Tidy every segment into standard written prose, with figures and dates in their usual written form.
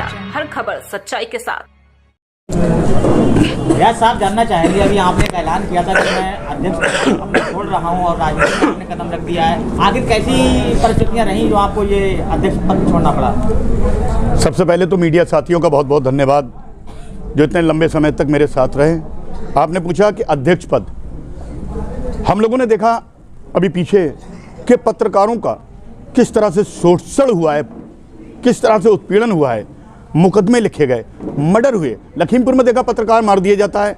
हर खबर सच्चाई के साथ। रियाज साहब जानना चाहेंगे, अभी आपने एक ऐलान किया था कि मैं अध्यक्ष अपना छोड़ रहा हूं और राजनीति में आपने कदम रख दिया है। आखिर कैसी परिस्थितियां रहीं जो आपको ये अध्यक्ष पद छोड़ना पड़ा? सबसे पहले तो मीडिया साथियों का बहुत बहुत धन्यवाद जो इतने लंबे समय तक मेरे साथ रहे। आपने पूछा कि अध्यक्ष पद, हम लोगों ने देखा अभी पीछे कि पत्रकारों का किस तरह से शोषण हुआ है, किस तरह से उत्पीड़न हुआ है, मुकदमे लिखे गए, मर्डर हुए। लखीमपुर में देखा पत्रकार मार दिया जाता है।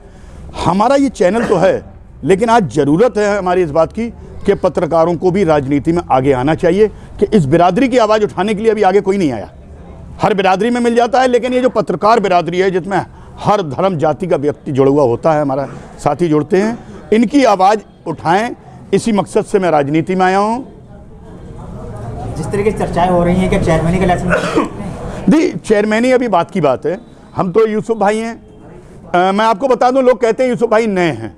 हमारा ये चैनल तो है, लेकिन आज ज़रूरत है हमारी इस बात की कि पत्रकारों को भी राजनीति में आगे आना चाहिए कि इस बिरादरी की आवाज़ उठाने के लिए अभी आगे कोई नहीं आया। हर बिरादरी में मिल जाता है, लेकिन ये जो पत्रकार बिरादरी है जिसमें हर धर्म जाति का व्यक्ति जुड़ा हुआ होता है, हमारा साथी जुड़ते हैं, इनकी आवाज़ उठाएं, इसी मकसद से मैं राजनीति में आया हूँ। जिस तरीके से चर्चाएं हो रही हैं कि चेयरमैनी का इलेक्शन जी, चेयरमैनी अभी बात की बात है। हम तो यूसुफ भाई हैं। मैं आपको बता दूं, लोग कहते हैं यूसुफ भाई नए हैं।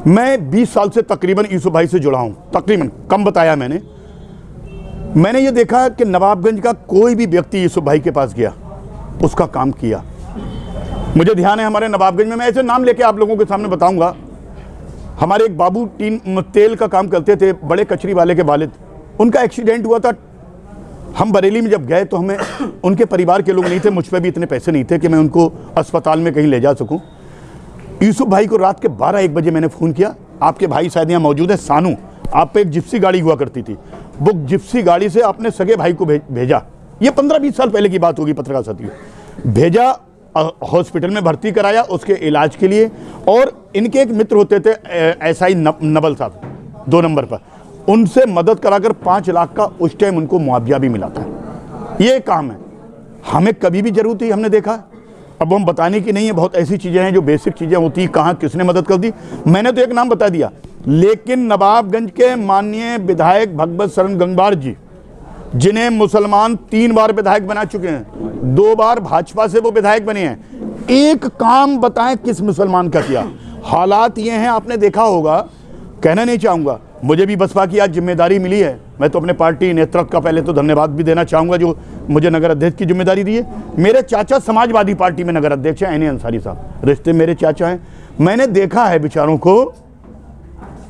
मैं 20 साल से तकरीबन यूसुफ भाई से जुड़ा हूं, तकरीबन, कम बताया मैंने ये देखा कि नवाबगंज का कोई भी व्यक्ति यूसुफ भाई के पास गया, उसका काम किया। मुझे ध्यान है हमारे नवाबगंज में, मैं ऐसे नाम लेके आप लोगों के सामने बताऊंगा, हमारे एक बाबू तेल का काम करते थे, बड़े कचरी वाले के वालिद, उनका एक्सीडेंट हुआ था। हम बरेली में जब गए तो हमें, उनके परिवार के लोग नहीं थे, मुझ पे भी इतने पैसे नहीं थे कि मैं उनको अस्पताल में कहीं ले जा सकूं। यूसुफ भाई को रात के 12-1 बजे मैंने फ़ोन किया। आपके भाई शायद यहाँ मौजूद है, सानू, आप पे एक जिप्सी गाड़ी हुआ करती थी, वो जिप्सी गाड़ी से अपने सगे भाई को भेजा। ये 15-20 साल पहले की बात होगी पत्रकार साथियों। भेजा, हॉस्पिटल में भर्ती कराया उसके इलाज के लिए। और इनके एक मित्र होते थे SI नवल साहब, 2 नंबर पर, उनसे मदद कराकर 5 लाख का उस टाइम उनको मुआवजा भी मिला था। ये काम है, हमें कभी भी जरूरत थी, हमने देखा। अब हम बताने की नहीं है, बहुत ऐसी चीज़ें हैं जो बेसिक चीज़ें होती हैं, कहाँ किसने मदद कर दी। मैंने तो एक नाम बता दिया, लेकिन नवाबगंज के माननीय विधायक भगवत शरण गंगवार जी, जिन्हें मुसलमान 3 बार विधायक बना चुके हैं, 2 बार भाजपा से वो विधायक बने हैं, एक काम बताएं किस मुसलमान का किया? हालात ये हैं, आपने देखा होगा, कहना नहीं चाहूँगा, मुझे भी बसपा की आज जिम्मेदारी मिली है। मैं तो अपने पार्टी नेतृत्व का पहले तो धन्यवाद भी देना चाहूँगा जो मुझे नगर अध्यक्ष की जिम्मेदारी दी है। मेरे चाचा समाजवादी पार्टी में नगर अध्यक्ष हैं, अंसारी साहब, रिश्ते मेरे चाचा हैं। मैंने देखा है बेचारों को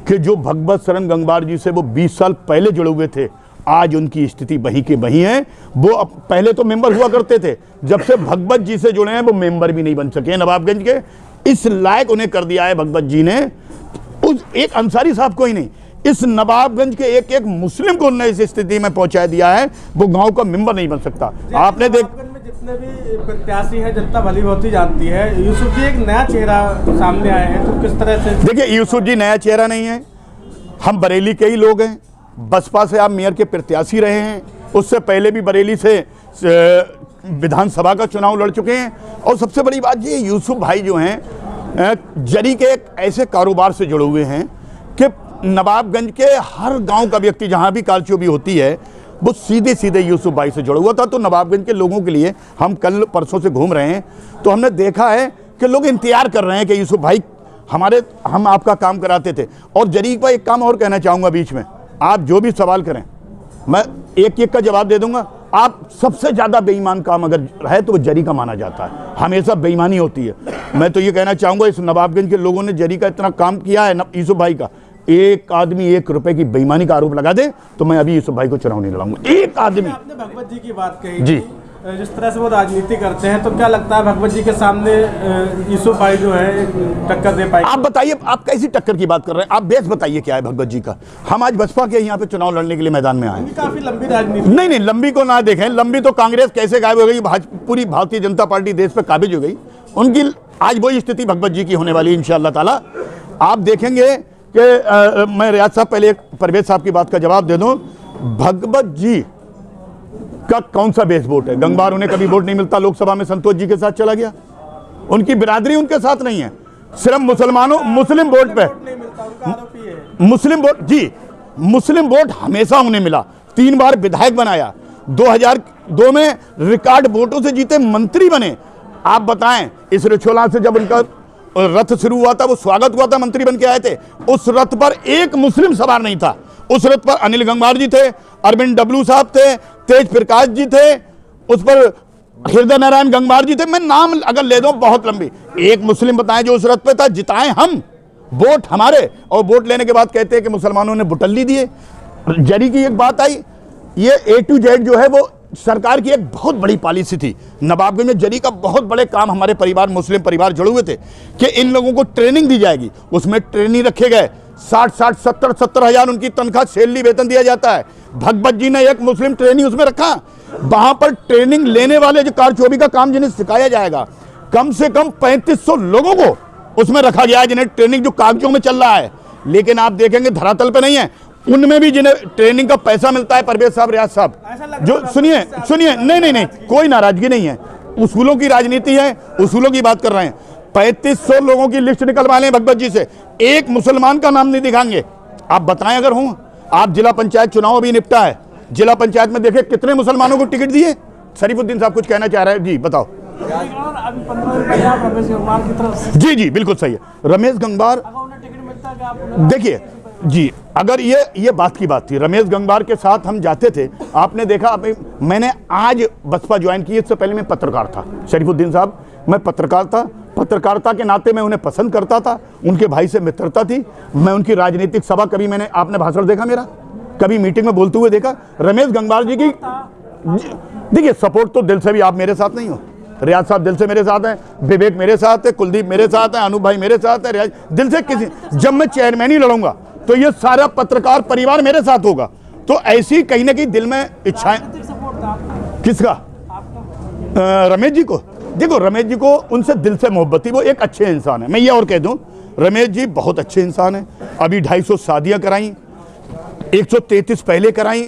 कि जो भगवत शरण गंगवार जी से वो 20 साल पहले जुड़े हुए थे, आज उनकी स्थिति वहीं के वहीं है। वो पहले तो मेंबर हुआ करते थे, जब से भगवत जी से जुड़े हैं वो मेंबर भी नहीं बन सके नवाबगंज के। इस लायक उन्हें कर दिया है भगवत जी ने, उस एक अंसारी साहब को ही नहीं, इस नवाबगंज के एक एक मुस्लिम को उन्होंने इस स्थिति में पहुंचा दिया है, वो गांव का मेंबर नहीं बन सकता। आपने जितने भी प्रत्याशी हैं, जनता भली भांति जानती है, यूसुफ जी एक नया चेहरा सामने आए हैं, तो किस तरह से? देखिए, यूसुफ जी नया चेहरा नहीं है, हम बरेली के ही लोग हैं। बसपा से आप मेयर के प्रत्याशी रहे हैं, उससे पहले भी बरेली से विधानसभा का चुनाव लड़ चुके हैं। और सबसे बड़ी बात ये, यूसुफ भाई जो हैं जरी के एक ऐसे कारोबार से जुड़े हुए हैं कि नवाबगंज के हर गांव का व्यक्ति जहां भी कालचोबी होती है वो सीधे सीधे यूसुफ भाई से जुड़ा हुआ था। तो नवाबगंज के लोगों के लिए, हम कल परसों से घूम रहे हैं तो हमने देखा है कि लोग इंतजार कर रहे हैं कि यूसुफ भाई हम आपका काम कराते थे। और जरी का एक काम और कहना चाहूँगा बीच में, आप जो भी सवाल करें मैं एक एक का जवाब दे दूंगा। आप सबसे ज़्यादा बेईमान काम अगर है तो वो जरी का माना जाता है, हमेशा बेईमानी होती है। मैं तो ये कहना चाहूँगा, इस नवाबगंज के लोगों ने जरी का इतना काम किया है यूसुफ भाई का, एक आदमी 1 रुपए की बेईमानी का आरोप लगा दे तो मैं अभी यूसुफ भाई को चुनाव नहीं लड़ाऊंगा। एक आदमी। आपने भगवत जी की बात कही जी, जिस तरह से वो राजनीति करते हैं, तो क्या लगता है भगवत जी के सामने यूसुफ भाई जो है टक्कर दे पाएंगे? आप बताइए, आप कैसी टक्कर की बात कर रहे हैं? आप बेस बताइए क्या है भगवत जी का। हम आज बसपा के यहाँ पे चुनाव लड़ने के लिए मैदान में आए। काफी लंबी राजनीति। नहीं, लंबी को ना देखें, लंबी तो कांग्रेस कैसे गायब हो गई, पूरी भारतीय जनता पार्टी देश पे काबिज हो गई। उनकी आज वही स्थिति भगवत जी की होने वाली है इंशाअल्लाह ताला। आप देखेंगे कि मैं रियाज साहब पहले परवेज साहब की बात का जवाब दे दूं। भगवत जी का कौन सा बेस वोट है? गंगवार, उन्हें कभी वोट नहीं मिलता लोकसभा में, संतोष जी के साथ चला गया। उनकी बिरादरी उनके साथ नहीं है, सिर्फ मुसलमानों मुस्लिम वोट पे, मुस्लिम वोट, जी मुस्लिम वोट हमेशा उन्हें मिला। 3 बार विधायक बनाया, 2002 में रिकॉर्ड वोटों से जीते मंत्री बने। आप बताएं, इस रिछोला से जब उनका रथ शुरू हुआ था, वो स्वागत हुआ था, मंत्री बन के आए थे, उस रथ पर एक मुस्लिम सवार नहीं था। उस रथ पर अनिल गंगवार जी थे, अरविंद डब्लू साहब थे, तेज प्रकाश जी थे, उस पर हृदय नारायण गंगवार जी थे, मैं नाम अगर ले दूं बहुत लंबी। एक मुस्लिम बताएं जो उस रथ पे था, जिताए हम, वोट हमारे, और वोट लेने के बाद कहते हैं कि मुसलमानों ने बुटल्ली दिए। जरी की एक बात आई, ये A to Z जो है वो सरकार की एक बहुत बड़ी पॉलिसी थी। नवाबगंज में जरी का बहुत बड़े काम हमारे परिवार, मुस्लिम परिवार जुड़े हुए थे कि इन लोगों को ट्रेनिंग दी जाएगी। उसमें ट्रेनिंग रखे गए, 60-60, 70-70 हजार उनकी तनख्वाह, सैलरी वेतन दिया जाता है। भगवत जी ने एक मुस्लिम ट्रेनिंग उसमें रखा। वहां पर ट्रेनिंग लेने वाले जो कारचोबी का काम जिन्हें सिखाया जाएगा, कम से कम 3500 लोगों को उसमें रखा गया है, जिन्हें ट्रेनिंग जो कागजों में चल रहा है। लेकिन आप देखेंगे धरातल पे नहीं है। उनमें भी जिन्हें ट्रेनिंग का पैसा मिलता है, परवेज साहब, रियाज साहब, जो सुनिए नहीं, कोई नाराजगी नहीं है, उसूलों की राजनीति है, उसूलों की बात कर रहे हैं। 3500 लोगों की लिस्ट निकलवा लें भगवत जी से, एक मुसलमान का नाम नहीं दिखाएंगे। आप बताएं अगर हूं, आप जिला पंचायत चुनाव अभी निपटा है, जिला पंचायत में देखे कितने मुसलमानों को टिकट दिए। शरीफुद्दीन साहब कुछ कहना चाह रहे हैं, जी बताओ। अभी 15 दिन पहले आप रमेश गंगवार की तरफ से, जी बिल्कुल सही है। रमेश गंगवार, उन्हें टिकट मिलता कि आप देखिए जी, अगर ये बात की बात थी, रमेश गंगवार के साथ हम जाते थे। आपने देखा, मैंने आज बसपा ज्वाइन की, इससे पहले मैं पत्रकार था। शरीफुद्दीन साहब, मैं पत्रकार था, पत्रकारिता के नाते मैं उन्हें पसंद करता था, उनके भाई से मित्रता थी। मैं उनकी राजनीतिक सभा, कभी आपने भाषण देखा मेरा, कभी मीटिंग में बोलते हुए देखा। रमेश गंगवार जी की देखिए सपोर्ट तो दिल से भी आप मेरे साथ नहीं हो, रियाज साहब दिल से मेरे साथ हैं, विवेक मेरे साथ है, कुलदीप मेरे साथ है, अनूप भाई मेरे साथ है, रियाज दिल से। किसी जब मैं चेयरमैन ही लड़ूंगा तो ये सारा पत्रकार परिवार मेरे साथ होगा। तो ऐसी कहीं ना कहीं दिल में इच्छाएं। किसका? रमेश जी को। देखो रमेश जी को उनसे दिल से मोहब्बत थी, वो एक अच्छे इंसान है। मैं ये और कह दूं, रमेश जी बहुत अच्छे इंसान है। अभी 250 शादियां कराई, 133 पहले कराई,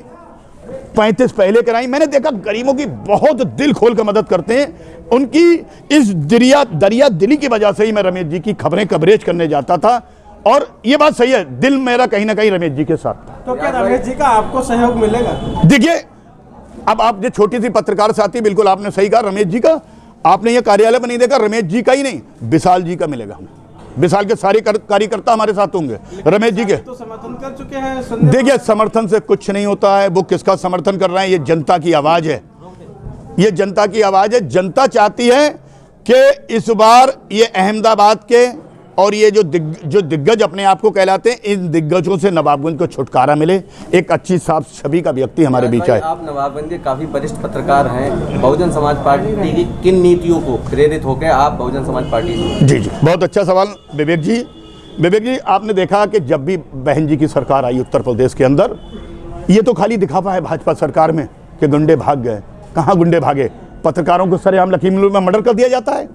35 पहले कराई। मैंने देखा गरीबों की बहुत दिल खोल कर मदद करते हैं। उनकी इस दरिया दिली की वजह से ही मैं रमेश जी की खबरें कवरेज करने जाता था, और ये बात सही है, दिल मेरा कहीं ना कहीं रमेश जी के साथ था। तो क्या रमेश जी का आपको सहयोग मिलेगा? देखिए, अब आप जो छोटी सी पत्रकार साथी, बिल्कुल आपने सही कहा, रमेश जी का आपने ये कार्यालय पर नहीं देखा, रमेश जी का ही नहीं, विशाल जी का मिलेगा हमें। विशाल के सारे कार्यकर्ता हमारे साथ होंगे, रमेश जी के। तो समर्थन कर चुके हैं। देखिए, समर्थन से कुछ नहीं होता है। वो किसका समर्थन कर रहे हैं? ये जनता की आवाज है, ये जनता की आवाज है। जनता चाहती है कि इस बार ये अहमदाबाद के और ये जो दिग्गज अपने आप को कहलाते हैं, इन दिग्गजों से नवाबगंज को छुटकारा मिले। एक अच्छी साफ छवि का व्यक्ति हमारे बीच है। आप नवाबगंज के काफी वरिष्ठ पत्रकार हैं, बहुजन समाज पार्टी की किन नीतियों को प्रेरित होकर आप बहुजन समाज पार्टी से? जी बहुत अच्छा सवाल विवेक जी। विवेक जी, आपने देखा कि जब भी बहन जी की सरकार आई उत्तर प्रदेश के अंदर, ये तो खाली दिखावा है भाजपा सरकार में कि गुंडे भाग गए। कहाँ गुंडे भागे? पत्रकारों को सरेआम लखीमपुर में मर्डर कर दिया जाता है,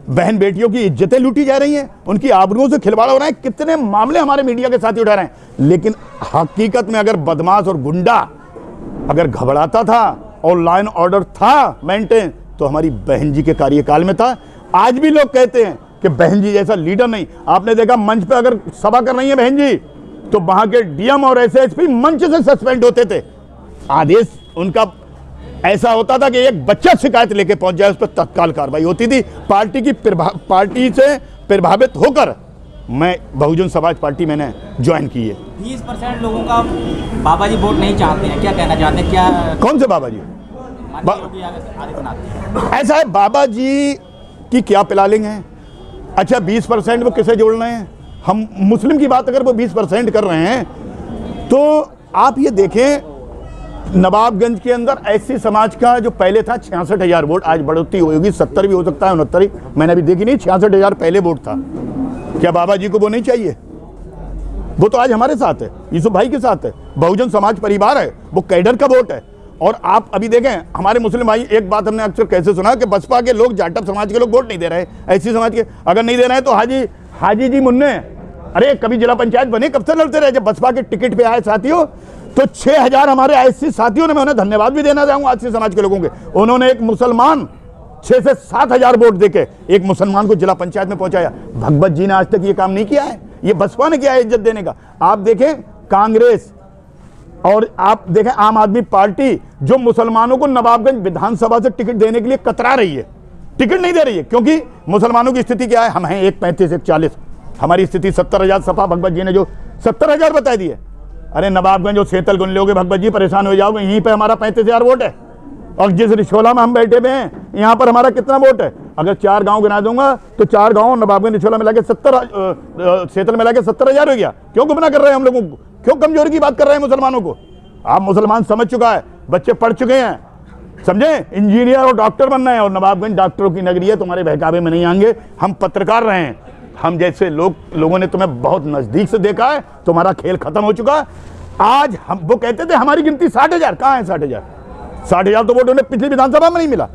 बहन बेटियों की इज्जतें लूटी जा रही हैं, उनकी आबरूओं से खिलवाड़ हो रहा है। कितने मामले हमारे मीडिया के साथ ही उठा रहे हैं। लेकिन हकीकत में अगर बदमाश और गुंडा अगर घबराता था और लाइन ऑर्डर था मेंटेन, तो हमारी बहन जी के कार्यकाल में था। आज भी लोग कहते हैं कि बहन जी जैसा लीडर नहीं। आपने देखा मंच पे अगर सभा कर रही है बहन जी, तो वहां के डीएम और एसएसपी मंच से सस्पेंड होते थे। आदेश उनका ऐसा होता था कि एक बच्चा शिकायत लेके पहुंच जाए, उस पर तत्काल कार्रवाई होती थी। पार्टी से प्रभावित होकर मैं बहुजन समाज पार्टी मैंने ज्वाइन की है। 20% लोगों का बाबा जी वोट नहीं चाहते हैं, क्या कहना चाहते हैं? क्या कौन से बाबा जी? ऐसा है, बाबा जी की क्या प्लानिंग है? अच्छा 20% वो किसे जोड़ रहे हैं? हम मुस्लिम की बात अगर वो 20% कर रहे हैं, तो आप ये देखें नवाबगंज के अंदर एससी समाज का जो पहले था 66,000 वोट, आज बढ़ोतरी होगी, 70 भी हो सकता है, 69, मैंने अभी देखी नहीं, 66,000 पहले वोट था। क्या बाबा जी को वो नहीं चाहिए? वो तो आज हमारे साथ है, यूसुफ भाई के साथ है, बहुजन समाज परिवार है, वो कैडर का वोट है। और आप अभी देखें हमारे मुस्लिम भाई, एक बात हमने अक्सर कैसे सुना कि बसपा के लोग, जाटव समाज के लोग वोट नहीं दे रहे, एससी समाज के अगर नहीं दे रहे हैं तो हाजी जी मुन्ने, अरे कभी जिला पंचायत बने, कब से लड़ते रहे? जब बसपा के टिकट पे आए साथियों, तो 6,000 हमारे एससी साथियों ने, मैं उन्हें धन्यवाद भी देना चाहूंगा एससी समाज के लोगों के, उन्होंने एक मुसलमान 6 से 7,000 वोट देके एक मुसलमान को जिला पंचायत में पहुंचाया। भगवत जी ने आज तक ये काम नहीं किया है, ये बसपा ने किया है इज्जत देने का। आप देखें कांग्रेस और आप देखें आम आदमी पार्टी, जो मुसलमानों को नवाबगंज विधानसभा से टिकट देने के लिए कतरा रही है, टिकट नहीं दे रही है, क्योंकि मुसलमानों की स्थिति क्या है? हम हैं 135 140, हमारी स्थिति 70,000। सपा भगवत जी ने जो 70,000 बता दिए, अरे नवाबगंज और सेतल गुन लोगे भगवत जी, परेशान हो जाओगे, यहीं पे हमारा 35,000 वोट है। और जिस रिछोला में हम बैठे हुए हैं, यहाँ पर हमारा कितना वोट है? अगर 4 गांव गिना दूंगा तो 4 गांव नवाबगंज रिछोला मिला के 70 मिला के 70,000 हो गया। क्यों गुमराह कर रहे हैं हम लोगों को? क्यों कमजोरी की बात कर रहे हैं मुसलमानों को? आप मुसलमान समझ चुका है, बच्चे पढ़ चुके हैं, समझे, इंजीनियर और डॉक्टर बनना है, और नवाबगंज डॉक्टरों की नगरी है, तुम्हारे बहकावे में नहीं आएंगे। हम पत्रकार रहे हैं, हम जैसे लोगों ने तुम्हें बहुत नजदीक से देखा है, तुम्हारा खेल खत्म हो चुका है। आज हम वो कहते थे हमारी गिनती 60,000, कहाँ है 60,000 तो वोट उन्हें पिछली विधानसभा में नहीं मिला।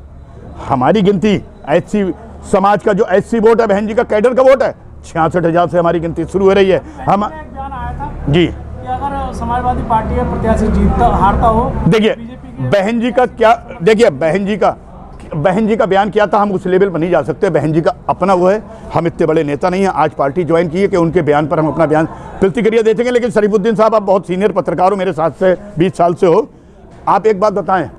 हमारी गिनती एससी समाज का जो एससी वोट है, बहन जी का कैडर का वोट है, 66,000 से हमारी गिनती शुरू हो रही है। हम एक बयान आया था जी कि अगर समाजवादी पार्टी का प्रत्याशी हारता हो, देखिए बहन जी का क्या, देखिए बहन जी का बयान किया था, हम उस लेवल पर नहीं जा सकते। बहन जी का अपना वो है, हम इतने बड़े नेता नहीं हैं, आज पार्टी ज्वाइन की है कि उनके बयान पर हम अपना बयान प्रतिक्रिया देखेंगे। लेकिन शरीफुद्दीन साहब, आप बहुत सीनियर पत्रकार हो, मेरे साथ से 20 साल से हो, आप एक बात बताएं,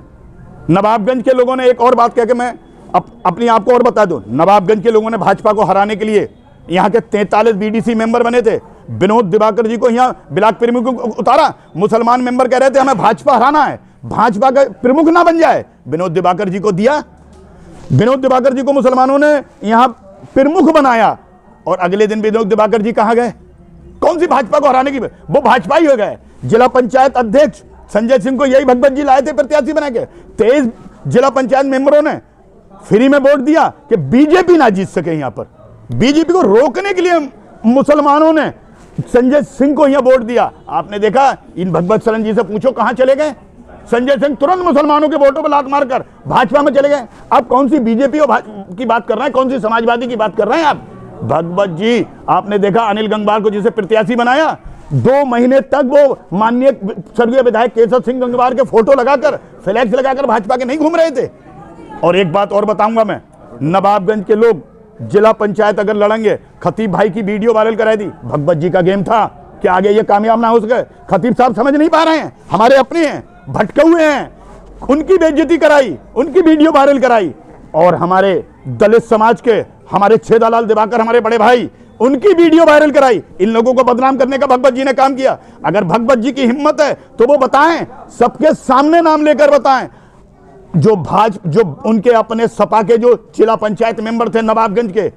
नवाबगंज के लोगों ने एक और बात कह के मैं अपनी आपको और बता दूं, नवाबगंज के लोगों ने भाजपा को हराने के लिए यहाँ के 43 बीडीसी मेंबर बने थे, विनोद दिवाकर जी को यहाँ ब्लॉक प्रमुख को उतारा। मुसलमान मेंबर कह रहे थे हमें भाजपा हराना है, भाजपा का प्रमुख ना बन जाए, विनोद दिवाकर जी को दिया, विनोद दिवाकर जी को मुसलमानों ने यहाँ प्रमुख बनाया, और अगले दिन विनोद दिवाकर जी कहाँ गए? कौन सी भाजपा को हराने की? वो भाजपा ही हो गए। जिला पंचायत अध्यक्ष संजय सिंह को यही भगवत जी लाए थे प्रत्याशी बना के। 23 जिला पंचायत मेंबरों ने फ्री में वोट दिया कि बीजेपी ना जीत सके। यहाँ पर बीजेपी को रोकने के लिए मुसलमानों ने संजय सिंह को यहाँ वोट दिया। आपने देखा, इन भगवत शरण जी से पूछो कहां चले गए? संजय सिंह तुरंत मुसलमानों के वोटों पर लात मारकर भाजपा में चले गए। आप कौन सी बीजेपी की बात कर रहे हैं, कौन सी समाजवादी की बात कर रहे हैं आप? भगवत जी, आपने देखा अनिल गंगवार को जिसे प्रत्याशी बनाया, 2 महीने तक वो माननीय स्वर्गीय विधायक केशव सिंह गंगवार के फोटो लगाकर, फ्लैक्स लगाकर भाजपा के नहीं घूम रहे थे। और एक बात और बताऊंगा मैं, नवाबगंज के लोग जिला पंचायत अगर लड़ेंगे, खतीब भाई की वीडियो वायरल कराई थी, भगवत जी का गेम था कि आगे ये कामयाब ना हो सके। खतीब साहब समझ नहीं पा रहे हैं, हमारे अपने हैं, भटके हुए हैं, उनकी बेइज्जती कराई, उनकी वीडियो वायरल कराई। और हमारे दलित समाज के हमारे छेदालाल दिवाकर, हमारे बड़े भाई, उनकी वीडियो वायरल कराई। इन लोगों को बदनाम करने का भगवत जी ने काम किया। अगर भगवत जी की हिम्मत है तो वो बताएं, सबके सामने नाम लेकर बताएं, जो उनके अपने सपा के जो जिला पंचायत मेंबर थे नवाबगंज के,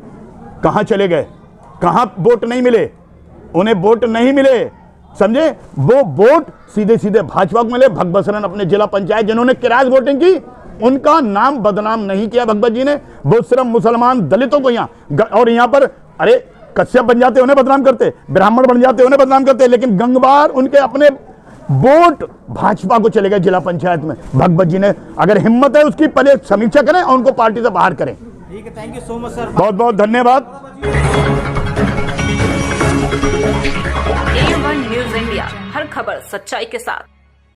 कहां चले गए? कहां वोट नहीं मिले? उन्हें वोट नहीं मिले, समझे? वो वोट सीधे सीधे भाजपा को मिले। भगवत शरण अपने जिला पंचायत जिन्होंने किराए वोटिंग की, उनका नाम बदनाम नहीं किया भगवत जी ने। वो सिर्फ मुसलमान दलितों को यहाँ, और यहाँ पर अरे कश्यप बन जाते उन्हें बदनाम करते, ब्राह्मण बन जाते उन्हें बदनाम करते, लेकिन गंगवार उनके अपने वोट भाजपा को चले गए जिला पंचायत में। भगवत जी ने अगर हिम्मत है उसकी पहले समीक्षा करें और उनको पार्टी से बाहर करें। ठीक है, thank you so much sir. बहुत बहुत धन्यवाद। A1 न्यूज़ इंडिया, हर खबर सच्चाई के साथ।